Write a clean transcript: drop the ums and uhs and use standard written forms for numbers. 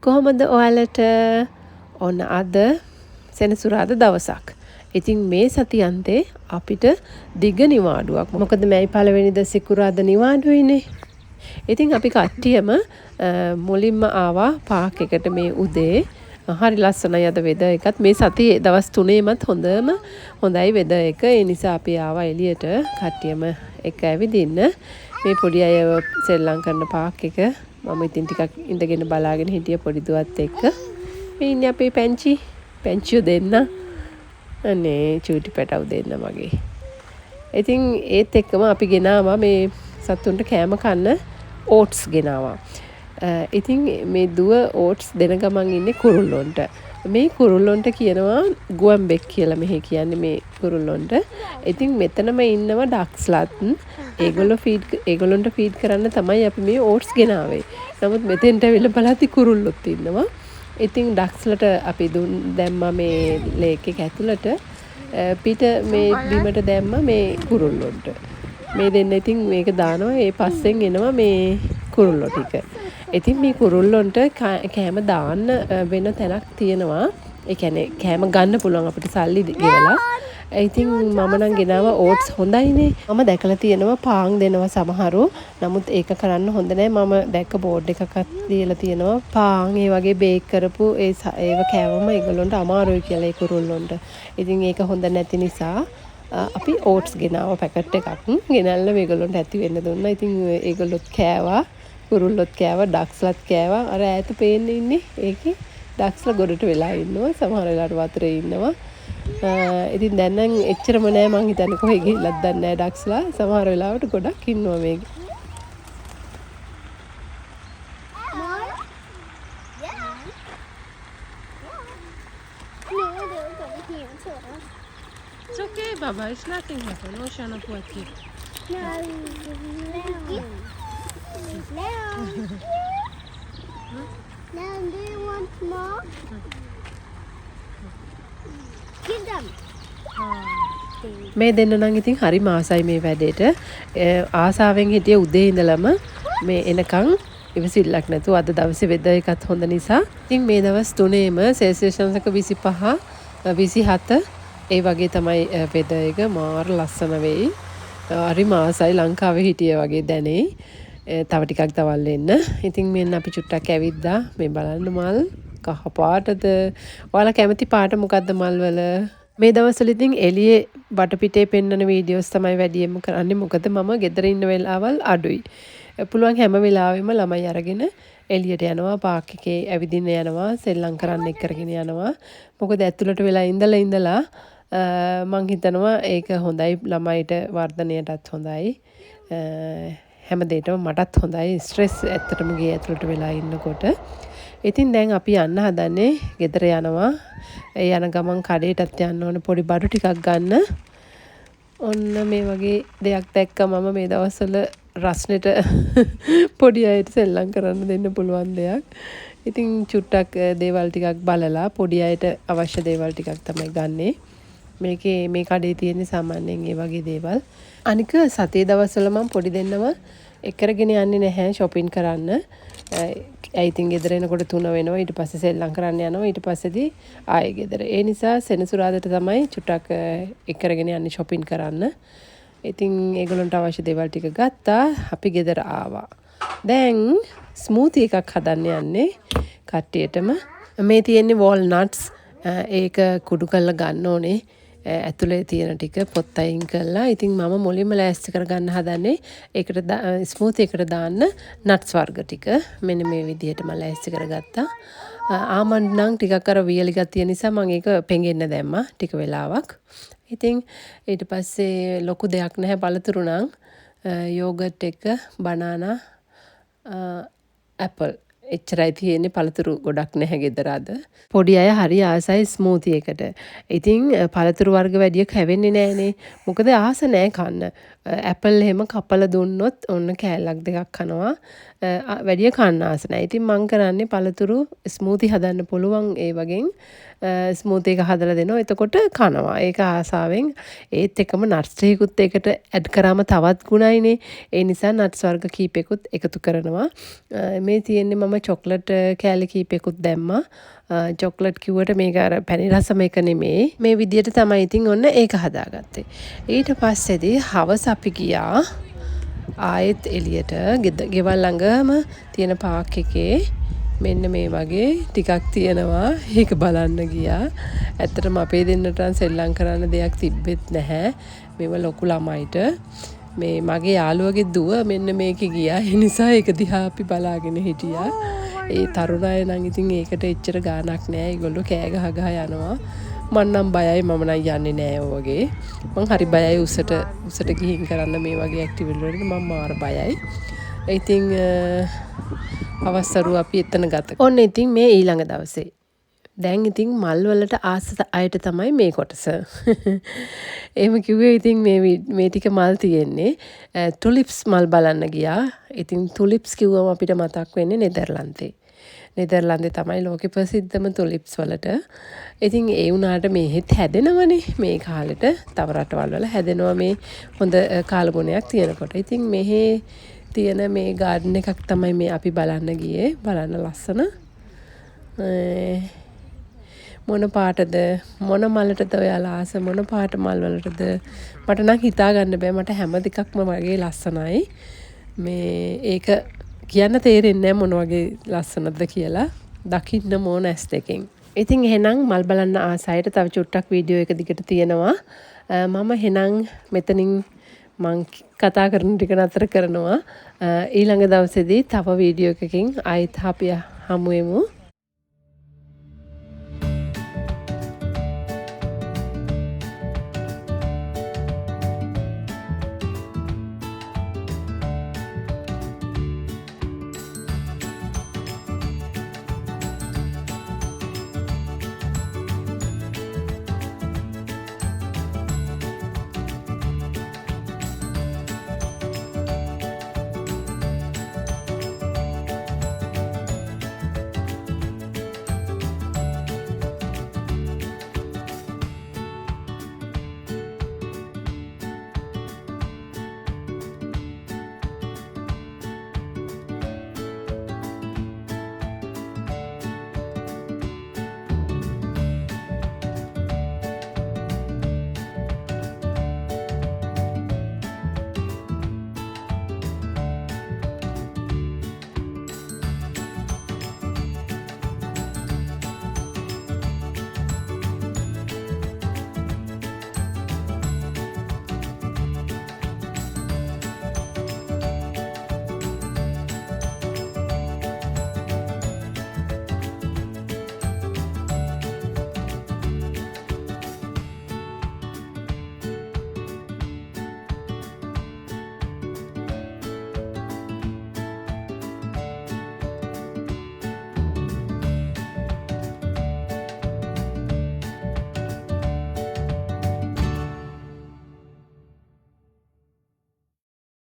කොහොමද ඔයාලට ඔන්න අද සෙනසුරාදා දවසක්. ඉතින් මේ සතියන්තේ අපිට දිග නිවාඩුවක්. මොකද මේයි පළවෙනිද සිකුරාදා නිවාඩුවයිනේ. ඉතින් අපි කට්ටියම මුලින්ම ආවා පාක් එකට මේ උදේ. හරි ලස්සනයි අද වෙදර් එකත්. මේ සතියේ දවස් 3ෙමත් හොඳයි වෙදර් එක. ඒ නිසා අපි ආවා එළියට කට්ටියම එක ඇවිදින්න. මේ පොඩි අය සෙල්ලම් කරන පාක් එක මම ඉතින් ටිකක් ඉඳගෙන බලාගෙන හිටිය පොඩි දුවත් එක්ක. මේ ඉන්නේ අපේ පැංචියෝ දෙන්න. අනේ චූටි පැටව් දෙන්න මගේ. ඉතින් ඒත් එක්කම අපි ගෙනාවා මේ සතුන්ට කෑම කන්න ඕට්ස් ගෙනාවා. ඉතින් මේ දුව ඕට්ස් දෙන ගමන් ඉන්නේ කුරුල්ලොන්ට. මේ කුරුල්ලොන්ට කියනවා ගුවන්බෙක් කියලා මෙහි කියන්නේ මේ කුරුල්ලොන්ට. ඉතින් මෙතනම ඉන්නවා ඩක්ස්ලත්. ඒගොල්ලොන්ට ෆීඩ් කරන්න තමයි අපි මේ ඕට්ස් ගෙනාවේ. නමුත් මෙතෙන්ට ඇවිල්ලා බලද්දි කුරුල්ලොත් ඉන්නවා. ඉතින් ඩක්ස්ලට අපි දැම්මා මේ ලේක් එක ඇතුළට පිට මේ බිමට දැම්මා මේ කුරුල්ලොන්ට. මේ දෙන්න ඉතින් මේක දානවා ඒ පස්සෙන් එනවා මේ කුරුල්ලෝ ටික. ඉතින් මේ කුරුල්ලොන්ට කෑම දාන්න වෙන තැනක් තියෙනවා. ඒ කියන්නේ කෑම ගන්න පුළුවන් අපිට සල්ලි ගෙවලා. ඉතින් මම නම් ගෙනාවා ඕට්ස් හොඳයිනේ. මම දැකලා තියෙනවා පාන් දෙනවා සමහරු. නමුත් ඒක කරන්න හොඳ නැහැ. මම දැක්ක බෝඩ් එකක් තියලා තියෙනවා පාන් ඒ වගේ බේක් කරපු ඒව කෑවම ඒගොල්ලොන්ට අමාරුයි කියලා ඒ කුරුල්ලොන්ට. ඉතින් ඒක හොඳ නැති නිසා අපි ඕට්ස් ගෙනාවා පැකට් එකක්. ගෙනල්ලා මේගොල්ලොන්ට ඇති වෙන්න දුන්නා. ඉතින් ඒගොල්ලොත් කෑවා. කුරුල්ලොත් කෑවා, ඩක්ස්ලත් කෑවා. අර ඈත පේන්නේ ඉන්නේ ඒකේ ඩක්ස්ලා ගොඩට වෙලා ඉන්නවා. සමහර වෙලාවට වතුරේ ඉන්නවා. ඉතින් දැන් නම් එච්චරම නෑ මං හිතන්නේ කොහෙ ගිහිල්ලත් දන්නේ නෑ ඩක්ස්ලා. සමහර වෙලාවට ගොඩක් ඉන්නවා මේකේ. It's okay, Baba. It's nothing happen. No, Shana Puati. Now, do you want more? Give them. මේ දෙන්න නම් ඉතින් හරි ආසයි මේ වැඩේට. ආසාවෙන් හිටිය උදේ ඉඳලම මේ එනකන් ඉවසිල්ලක් නැතුව අද දවසේ වෙදර් එකත් හොඳ නිසා. ඉතින් මේ දවස් 3ෙම සෙල්සියස් අංශක 25 27 ඒ වගේ තමයි වෙදර් එක. මාර ලස්සන වෙයි. හරි ආසයි ලංකාවේ හිටිය වගේ දැනේ. තව ටිකක් දවල් එන්න. ඉතින් මෙන්න අපි චුට්ටක් ඇවිද්දා. මේ බලන්න මල් කහ පාටද. ඔයාලා කැමති පාට මොකද්ද මල් වල? මේ දවස්වල ඉතින් එළියේ වටපිටේ පෙන්වන වීඩියෝස් තමයි වැඩියෙන්ම කරන්නේ. මොකද මම ගෙදර ඉන්න වෙලාවල් අඩුයි. පුළුවන් හැම වෙලාවෙම ළමයි අරගෙන එළියට යනවා, පාක් එකේ ඇවිදින්න යනවා, සෙල්ලම් කරන්න එක්කරගෙන යනවා. මොකද ඇතුළට වෙලා ඉඳලා මං හිතනවා ඒක හොඳයි ළමයිට වර්ධනයටත් හොඳයි. හැම දෙයකම මටත් හොඳයි. ස්ට්‍රෙස් ඇත්තටම ගේ ඇතුළට වෙලා ඉන්නකොට. ඉතින් දැන් අපි යන්න හදන්නේ ගෙදර යනවා. ඒ යන ගමන් කඩේටත් යන්න ඕන පොඩි බඩු ටිකක් ගන්න. ඔන්න මේ වගේ දෙයක් දැක්ක මම මේ දවස්වල රස්නෙට පොඩි අයට සෙල්ලම් කරන්න දෙන්න පුළුවන් දෙයක්. ඉතින් චුට්ටක් දේවල් ටිකක් බලලා පොඩි අයට අවශ්‍ය දේවල් ටිකක් තමයි ගන්නෙ. මේකේ මේ කඩේ තියෙන සාමාන්‍යයෙන් ඒ වගේ දේවල්. අනික සතේ දවස්වල මම පොඩි දෙන්නම එක්කරගෙන යන්නේ නැහැ shopping කරන්න. ඉතින් ගෙදර එනකොට 3 වෙනවා. ඊට පස්සේ සෙල්ලම් කරන්න යනවා. ඊට පස්සේදී ආයෙ ගෙදර. ඒ නිසා සෙනසුරාදාට තමයි චුට්ටක් එක්කරගෙන යන්නේ shopping කරන්න. ඉතින් ඒගොල්ලන්ට අවශ්‍ය දේවල් ටික ගත්තා. අපි ගෙදර ආවා. දැන් ස්මූති එකක් හදන්න යන්නේ කට්ටියටම. මේ තියෙන්නේ walnuts. ඒක කුඩු කරලා ගන්න ඕනේ. ඇතුලේ තියෙන ටික පොත් අයින් කරලා. ඉතින් මම මුලින්ම ලෑස්ති කරගන්න හදන්නේ ඒකට ස්මූති එකට දාන්න නට්ස් වර්ග ටික. මෙන්න මේ විදිහට මම ලෑස්ති කරගත්තා. ආමන්ඩ් නම් ටිකක් අර වියලි ගතිය නිසා මම ඒක පෙඟෙන්න දැම්මා ටික වෙලාවක්. ඉතින් ඊට පස්සේ ලොකු දෙයක් නැහැ පළතුරු නම් යෝගට් එක, බනානා, ඇපල් එච්චරයි තියෙන්නේ. පළතුරු ගොඩක් නැහැ ගෙදර අද. පොඩි අය හරි ආසයි ස්මූති එකට. ඉතින් පළතුරු වර්ග වැඩිය කැවෙන්නේ නැහනේ. මොකද ආස නැහැ කන්න. ඇපල් එහෙම කපලා දුන්නොත් ඔන්න කෑල්ලක් දෙකක් කනවා. වැඩිය කන්න ආස නැහැ. ඉතින් මං කරන්නේ පළතුරු ස්මූති හදන්න පුළුවන් ඒ වගේ ස්මූති එක හදලා දෙනවා. එතකොට කනවා. ඒක ආසාවෙන් ඒත් එකම නට්ස් ටිකකුත් ඒකට ඇඩ් කරාම තවත් ගුණයිනේ. ඒ නිසා නට්ස් වර්ග කීපෙකුත් එකතු කරනවා. මේ තියෙන්නේ මම චොක්ලට් කෑලි කීපෙකුත් දැම්මා. චොක්ලට් කිව්වට මේක අර පැණි රසම එක නෙමෙයි. මේ විදියට තමයි ඉතින් ඔන්න ඒක හදාගත්තේ. ඊට පස්සේදී හවස අපි ගියා ආයෙත් එළියට ගෙවල් ළඟම තියෙන පාක් එකේ මෙන්න මේ වගේ ටිකක් තියෙනවා. ඒක බලන්න ගියා. ඇත්තටම අපේ දෙන්නට සෙල්ලම් කරන්න දෙයක් තිබ්බෙත් නැහැ. මේව ලොකු ළමයිට මේ මගේ යාළුවගේ දුව මෙන්න මේකේ ගියා. ඒ නිසා ඒක දිහා අපි බලාගෙන හිටියා. ඒ තරුණ අය නම් ඉතින් ඒකට එච්චර ගාණක් නෑ. ඒගොල්ලෝ කෑ ගහ ගහ යනවා. මං නම් බයයි මම නම් යන්නේ නෑ ඔය වගේ. මං හරි බයයි උසට ගිහින් කරන්න මේ වගේ ඇක්ටිවිටි වලට මම මාර බයයි. ඉතින් අවස්ථරු අපි එතන ගත. ඔන්න ඉතින් මේ ඊළඟ දවසේ. දැන් ඉතින් මල් වලට ආස අයට තමයි මේ කොටස. එහෙම කිව්වේ ඉතින් මේ ටික මල් තියෙන්නේ. ටුලිප්ස් මල් බලන්න ගියා. ඉතින් ටුලිප්ස් කිව්වම අපිට මතක් වෙන්නේ නෙදර්ලන්තේ. නෙදර්ලන්තේ තමයි ලෝකෙ ප්‍රසිද්ධම ටුලිප්ස් වලට. ඉතින් ඒ වුණාට මෙහෙත් හැදෙනවනේ මේ කාලෙට. තව රටවල් වල හැදෙනවා මේ හොඳ කාලගුණයක් තියෙනකොට. ඉතින් මෙහි තියෙන මේ ගාඩන් එකක් තමයි මේ අපි බලන්න ගියේ. බලන්න ලස්සන. මොන පාටද මොන මලටද ඔයාලා ආස මොන පාට මල් වලටද මට නම් හිතා ගන්න බෑ. මට හැම දෙකක්ම වගේ ලස්සනයි. මේ ඒක කියන්න තේරෙන්නේ නැහැ මොන වගේ ලස්සනද කියලා. දකින්න ඕන ඇස් දෙකෙන්. ඉතින් එහෙනම් මල් බලන්න ආසයිට තව චුට්ටක් වීඩියෝ එක දිගට තියෙනවා. මම එහෙනම් මෙතනින් මං කතා කරන ටික නතර කරනවා. ඊළඟ දවසේදී තව වීඩියෝ එකකින් ආයෙත් අපි හමු වෙමු.